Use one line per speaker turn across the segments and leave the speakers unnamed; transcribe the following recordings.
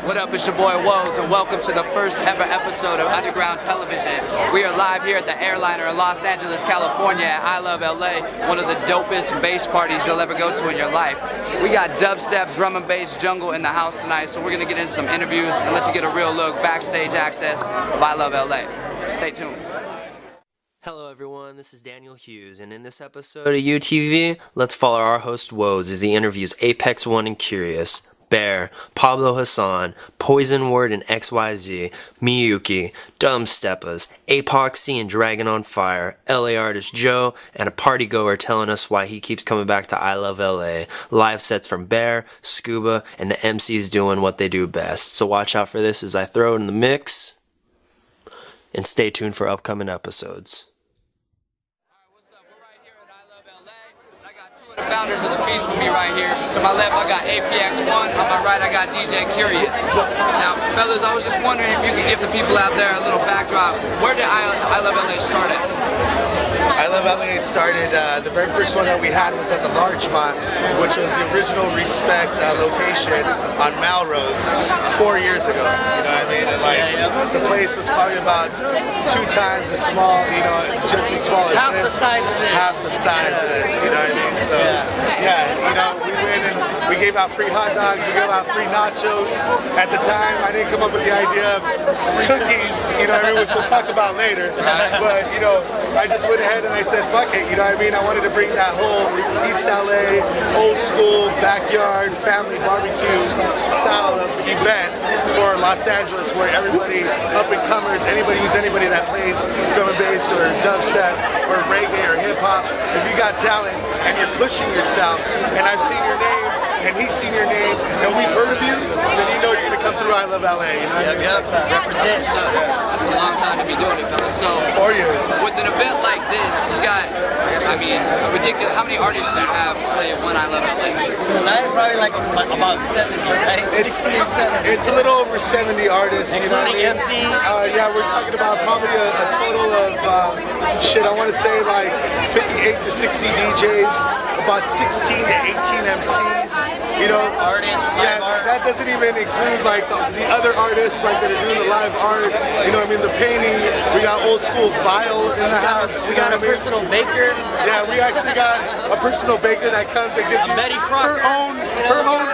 What up, it's your boy Woes, and welcome to the first ever episode of Underground Television. We are live here at the Airliner in Los Angeles, California at I Love LA, one of the dopest bass parties you'll ever go to in your life. We got dubstep, drum and bass, jungle in the house tonight, so we're going to get into some interviews and let you get a real look, backstage access of I Love LA. Stay tuned.
Hello everyone, this is Daniel Hughes, and in this episode of UTV, let's follow our host Woes as he interviews APOK-C and Curious, Bear, Pablo Hassan, Poison Word and XYZ, Miyuki, Dumb Steppas, APOK-C and Dragon on Fire, LA artist Joe, and a party goer telling us why he keeps coming back to I Love LA. Live sets from Bear, Scuba, and the MCs doing what they do best. So watch out for this as I throw it in the mix, and stay tuned for upcoming episodes.
Founders of the piece with me right here. To my left, I got APOK-C, on my right, I got DJ Curious. Now, fellas, I was just wondering if you could give the people out there a little backdrop. Where did I Love LA start at?
I Love LA started, the very first one that we had was at the Larchmont, which was the original Respect location on Melrose 4 years ago. You know what I mean? And like, the place was probably about 2 times as small, you know, just as small as
half
this.
The size of this.
Half the size of this, you know what I mean? So, yeah, you know, we went and we gave out free hot dogs, we gave out free nachos. At the time, I didn't come up with the idea of free cookies, you know what I mean, which we'll talk about later. But, you know, I just went ahead and I said, fuck it, you know what I mean? I wanted to bring that whole East LA, old school, backyard, family barbecue style of event for Los Angeles, where everybody, up and comers, anybody that plays drum and bass or dubstep or reggae or hip hop, if you got talent and you're pushing yourself, and I've seen your name, and he's seen your name, and we've heard of you, then you know you're gonna come through I Love LA, you know what I mean?
Represent. That's a long time to be doing it, fellas. So,
4 years.
With an event like this, you got, I mean, ridiculous. How many artists do you have play one I Love LA?
Tonight, probably like about 70, right? 60 or 70.
It's a little over 70 artists, you know what I mean?
MCs?
Yeah, we're talking about probably a total of, I want to say like 58 to 60 DJs, about 16 to 18 MCs, you know?
Artists,
yeah, that doesn't even include like the other artists like that are doing the live art, you know what I mean, the painting. We got old school vinyl in the house.
We got a personal baker.
Yeah, we actually got a personal baker that comes and gives you her own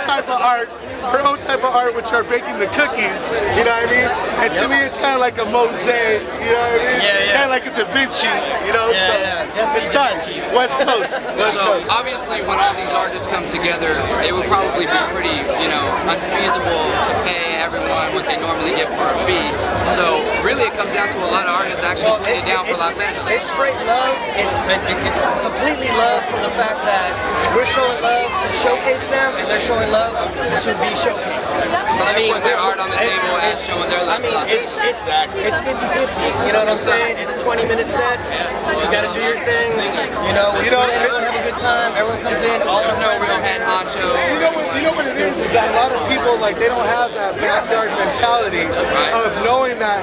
type of art. Her own type of art, which are baking the cookies, you know what I mean? And to me, it's kind of like a mosaic, you know what I mean? Kind of like a Da Vinci, you know? It's nice. West Coast.
So obviously, when all these artists come together, it would probably be pretty, you know, unfeasible to pay everyone what they normally get for a fee. So really, it comes down to a lot of artists actually putting it down for Los Angeles.
It's straight love. It's completely love for the fact that we're showing love to showcase them, and they're showing love to be showcased.
So they're putting their art on the table and showing their love for Los Angeles.
It's 50-50. You know what I'm saying? It's 20-minute sets. You got to do your thing. You know, everyone have a good time. Everyone comes in.
There's no real head honcho.
You know what it is that a lot of people, like, they don't have that backyard mentality of knowing that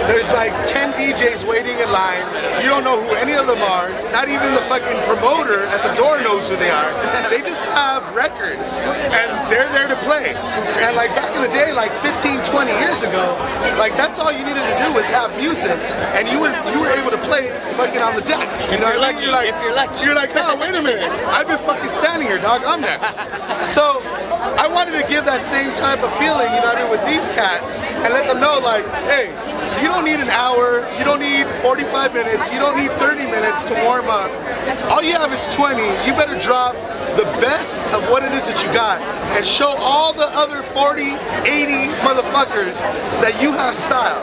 there's like 10 DJs waiting in line. You don't know who any of them are. Not even the fucking promoter at the door knows who they are. They just have records and they're there to play. And like back in the day, like 15, 20 years ago, like that's all you needed to do was have music, and you were able to play fucking on the decks. You know what I mean?
If you're lucky.
You're like, no, wait a minute. I've been fucking standing here, dog. I'm next. So I wanted to give that same type of feeling, you know what I mean, with these cats, and let them know, like, hey, you don't need an hour, you don't need 45 minutes, you don't need 30 minutes to warm up. All you have is 20. You better drop the best of what it is that you got and show all the other 40, 80 motherfuckers that you have style.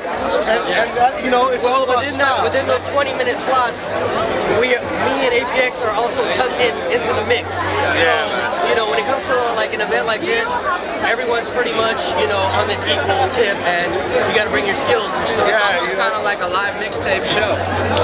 And that, you know, it's all about style.
Within those 20-minute slots, me and APOK-C are also tucked into the mix. So, you know, when it comes to like an event like this, everyone's pretty much, you know, on this equal tip, and you got to bring your skills.
So it's almost kind of like a live mixtape show.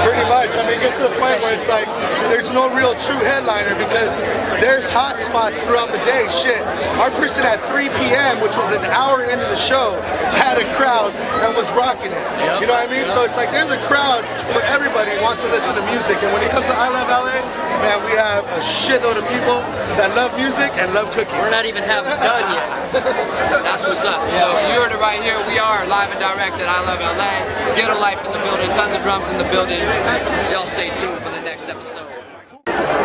Pretty much. I mean, it gets to the point where it's like there's no real true headliner because there's hot spots throughout the day. Shit, our person at 3 p.m., which was an hour into the show, had a crowd and was rocking it. You know what I mean? So it's like there's a crowd for everybody who wants to listen to music. And when it comes to I Love LA, man, we have a shitload of people that love music and love cookies.
We're not even half done yet.
That's what's up. So you heard it right here. We are live and direct at I Love LA. Ghetto Life in the building, tons of drums in the building. Y'all stay tuned for the next episode.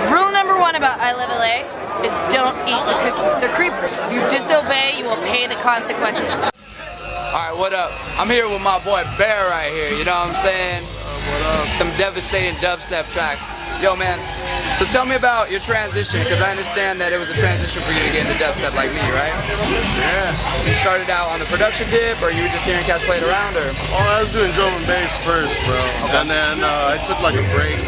Rule number 1 about I Love LA is don't eat the cookies. They're creepy. If you disobey, you will pay the consequences.
Alright, what up? I'm here with my boy Bear right here, you know what I'm saying? What up? Them devastating dubstep tracks. Yo man, so tell me about your transition, because I understand that it was a transition for you to get into dubstep like me, right?
Yeah.
So you started out on the production tip, or you were just hearing cats playing around, or?
Oh, I was doing drum and bass first, bro. Okay. And then I took like a break.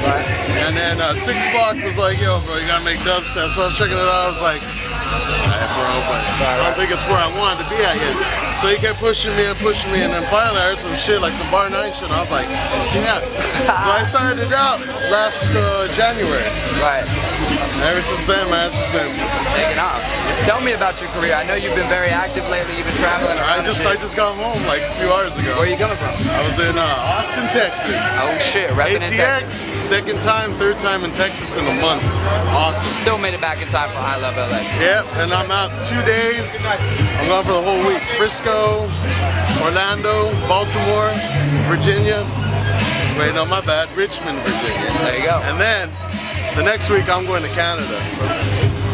Right.
And then 6 Block was like, yo, bro, you gotta make dubstep. So I was checking it out. I was like, alright, bro, but I don't think it's where I wanted to be at yet. So he kept pushing me, and then finally I heard some shit, like some Bar 9 shit, and I was like, yeah. So I started it out last January.
Right.
And ever since then, man, it's just been
taking off. Tell me about your career. I know you've been very active lately. You've been traveling around.
I just got home like a few hours ago.
Where are you coming from?
I was in Austin, Texas.
Oh shit, repping in Texas.
Second time, third time in Texas in a month. Awesome.
Still made it back in time for I Love LA.
Yep, and I'm out 2 days. I'm gone for the whole week. Frisco, Orlando, Baltimore, Virginia. Wait, no, my bad. Richmond, Virginia.
There you go.
And then the next week I'm going to Canada.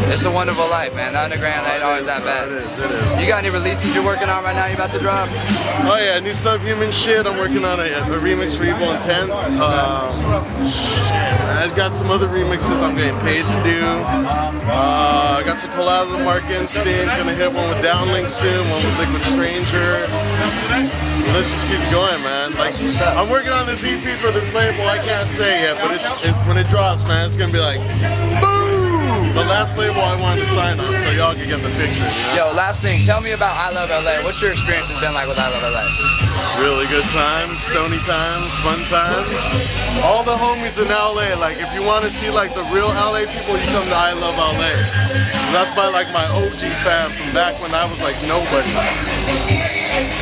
It's a wonderful life, man. The underground ain't always that bad.
It is.
You got any releases you're working on right now? You about to drop?
Oh yeah, new Subhuman shit. I'm working on a remix for Evil Intent. I got some other remixes I'm getting paid to do. I got some collabs with Mark Instinct. Gonna hit one with Downlink soon, one with Liquid Stranger. Let's just keep going, man. Like, I'm working on this EP for this label. I can't say yet, but when it drops, man, it's gonna be like, boom! The last label I wanted to sign on, so y'all can get the picture. You know?
Yo, last thing, tell me about I Love LA. What's your experience has been like with I Love LA?
Really good times, stony times, fun times. All the homies in LA, like if you want to see like the real LA people, you come to I Love LA. That's by like my OG fam from back when I was like nobody.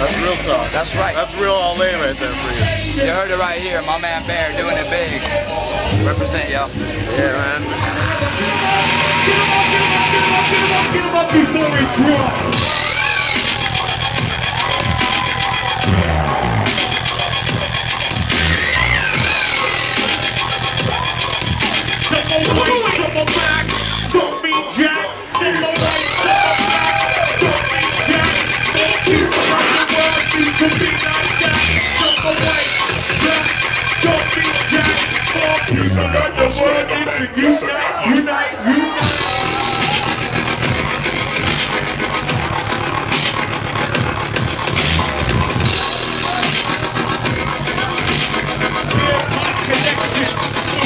That's real talk.
That's right.
That's real LA right there for you.
You heard it right here, my man Bear doing it big. Represent, yo.
Yeah, man.
Get him up before it's wrong. Double back, don't be jack. Double right, double back, don't be jack. All people around the world need to be like that. Double right, back, don't be jack. All people around the world need to unite.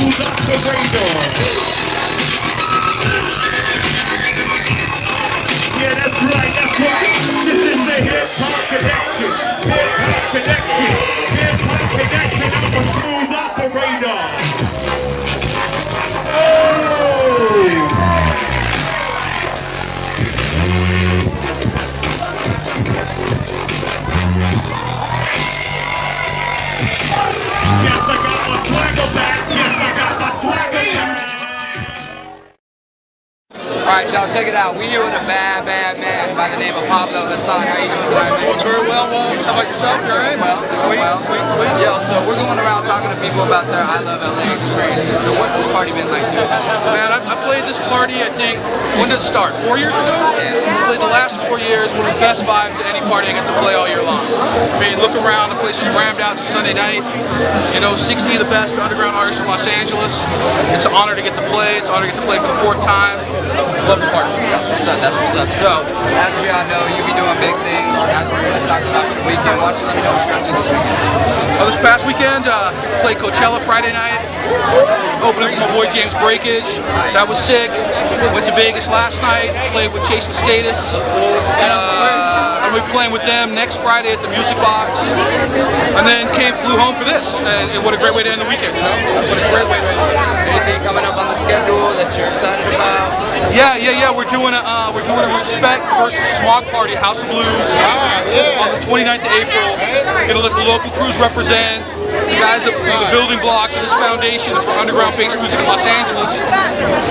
Off the radar. Yeah, that's right. This is a hip-hop connection. Hip-hop connection. Hip-hop connection. I'm a smooth operator. Oh! Yes, I got my swagger back. Yes, I got my swagger back.
Alright, y'all, check it out. We here with a bad man by the name of Pablo Hassan. How you doing tonight, man?
Very well, Walt. How about yourself? You alright?
Sweet. Yo, so we're going around talking to people about their I Love LA experiences. So what's this party been like to you?
Man, I played this party, I think, when did it start? 4 years ago?
Yeah.
I played the last 4 years, one of the best vibes at any party I get to play all year long. I mean, look around, the place is rammed out. It's a Sunday night. You know, 60 of the best underground artists in Los Angeles. It's an honor to get to play. It's an honor to get to play for the 4th time. Love the party.
That's what's up, that's what's up. So, as we all know, you be doing big things. As we were just talking about your weekend, why don't you let me know what you're up to this weekend?
This past weekend, played Coachella Friday night. Opening for my boy James Breakage. That was sick. Went to Vegas last night. Played with Chasing Status. I'm going to be playing with them next Friday at the Music Box. And then flew home for this. And what a great way to end the weekend, you know? That's what it's a great way to end the weekend.
anything coming up on the schedule that you're excited about?
Yeah. We're doing a Respect versus Smog Party, House of Blues, on the 29th of April. Gonna let the local crews represent the guys that the building blocks of this foundation for underground bass music in Los Angeles,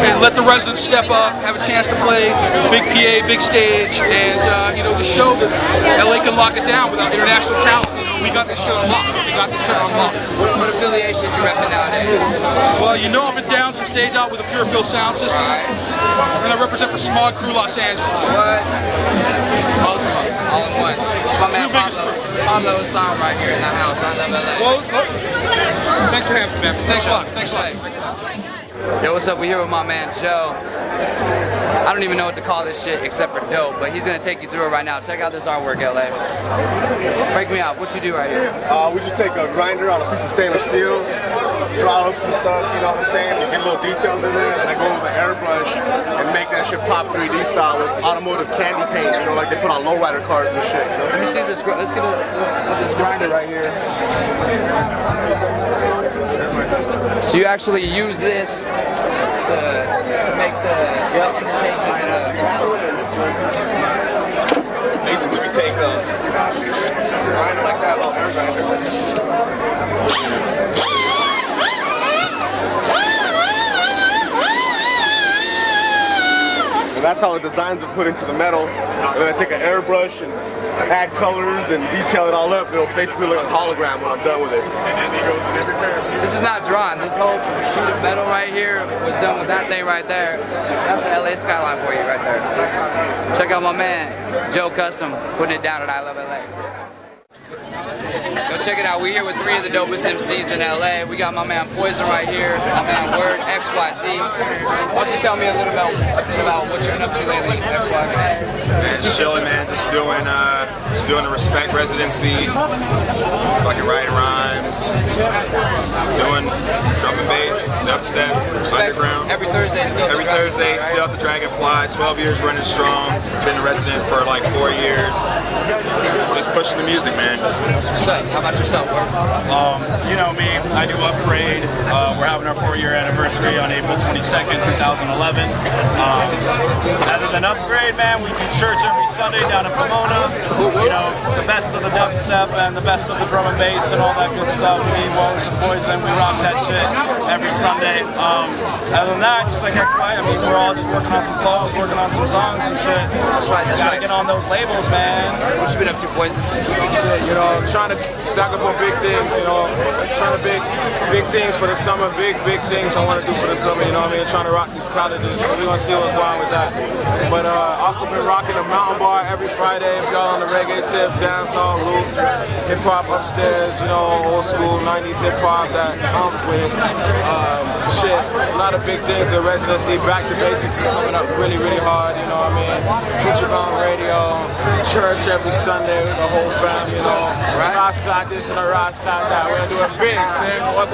and let the residents step up, have a chance to play big PA, big stage, and to show that LA can lock it down without international talent. We got this shit on lock.
What affiliations you repping nowadays?
Well, I've been down since day dot with a Pure Fill sound system, and I represent for Smog Crew Los Angeles.
What? Both of them, all in one. It's my man Pablo Hassan right here in the house. I love LA.
Well, thanks for having me, man. Thanks a lot.
Yo, what's up? We're here with my man Joe. I don't even know what to call this shit except for dope, but he's gonna take you through it right now. Check out this artwork, LA. Break me out. What you do right here?
We just take a grinder on a piece of stainless steel, draw up some stuff, you know what I'm saying, to get little details in there, and I go with an airbrush and make that shit pop 3D style with automotive candy paint, like they put on lowrider cars and shit.
Let me see this. Let's get this grinder right here. So you actually use this to make the indentations in the...
Basically, we take a grinder like that, little air grinder. And that's how the designs are put into the metal. And then I take an airbrush and add colors and detail it all up. It'll basically look like a hologram when I'm done with it.
This is not drawn. This whole sheet of metal right here was done with that thing right there. That's the LA skyline for you right there. Check out my man, Joe Custom, putting it down at I Love LA. Go check it out. We're here with 3 of the dopest MCs in LA. We got my man Poison right here, my man Word, XYZ. Why don't you tell me a bit about what you've been up to lately, XYZ?
Man, chilling, man. Just doing a Respect residency. Fucking writing rhymes. Doing drum and bass, dubstep, underground.
Every Thursday, still
at the Dragonfly. 12 years running strong. Been a resident for like 4 years. Just pushing the music, man.
What's up? How about yourself, Word?
You know me, I do Upgrade. We're having our 4-year anniversary on April 22nd, 2011. Other than Upgrade, man, we do church every Sunday down in Pomona. You know, the best of the dubstep and the best of the drum and bass and all that good stuff. Me, Woes, and Poison, we rock that shit every Sunday. Other than that, just like XY, we're all just working on some flows, working on some songs and shit.
That's right.
Gotta get on those labels, man.
What you been up to, Poison?
Shit, trying to stack up on big things, trying to big things for the summer, big things I want to do for the summer, trying to rock these colleges, so we're going to see what's going on with that. But also been rocking a mountain bar every Friday, if y'all on the reggae tip, dancehall, roots, hip-hop upstairs, old school 90s hip-hop that comes with a lot of big things. The residency, Back to Basics is coming up really hard, Future Bound Radio, church every Sunday with the whole fam, Ross got this and a Ross got that. We're doing big, see? What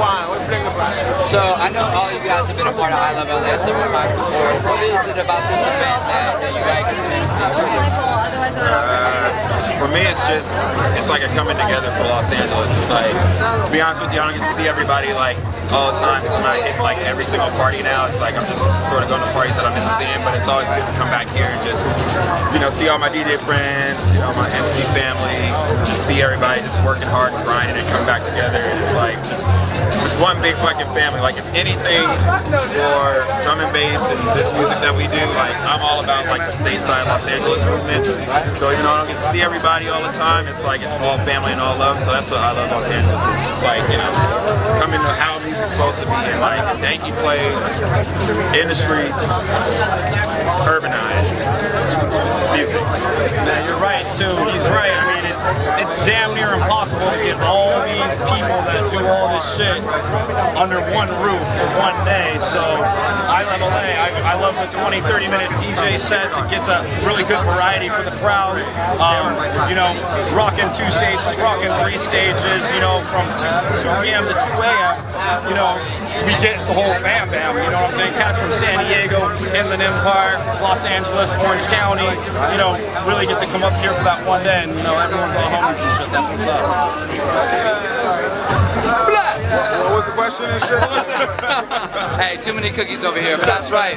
bring the flag?
So I know all you guys have been a part of I Love LA several times before. What is it about this event that you like as an MC?
For me, it's like a coming together for Los Angeles. It's like, to be honest with you, I don't get to see everybody like all the time because I'm not hitting like every single party now. It's like I'm just sort of going to parties that I'm seeing, but it's always good to come back here and just, see all my DJ friends, my MC family, just see everybody just working hard and grinding and come back together. And it's like just one big fucking family. Like if anything for drum and bass and this music that we do, like I'm all about like the stateside Los Angeles movement. So even though I don't get to see everybody all the time, it's like it's all family and all love. So that's what I love Los Angeles. It's just like, coming to how music's supposed to be in like a danky place, in the streets, urbanized music.
Yeah, you're right too. He's right. I mean, it's damn near impossible to get all these people that do all this shit under one roof for one day. So I love LA. I love the 20-30 minute DJ sets. It gets a really good variety for the crowd. Rocking 2 stages, rocking 3 stages. From 2 p.m. to 2 a.m. We get the whole fam bam. You know what I'm saying? Cats from San Diego, Inland Empire, Los Angeles, Orange County. Really get to come up here for that one day, and everyone's all homies and shit. That's what's up.
What's
was the question and shit?
Hey, too many cookies over here, but that's right.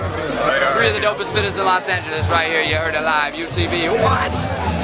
3 of the dopest spitters in Los Angeles right here. You heard it live, UTV. What?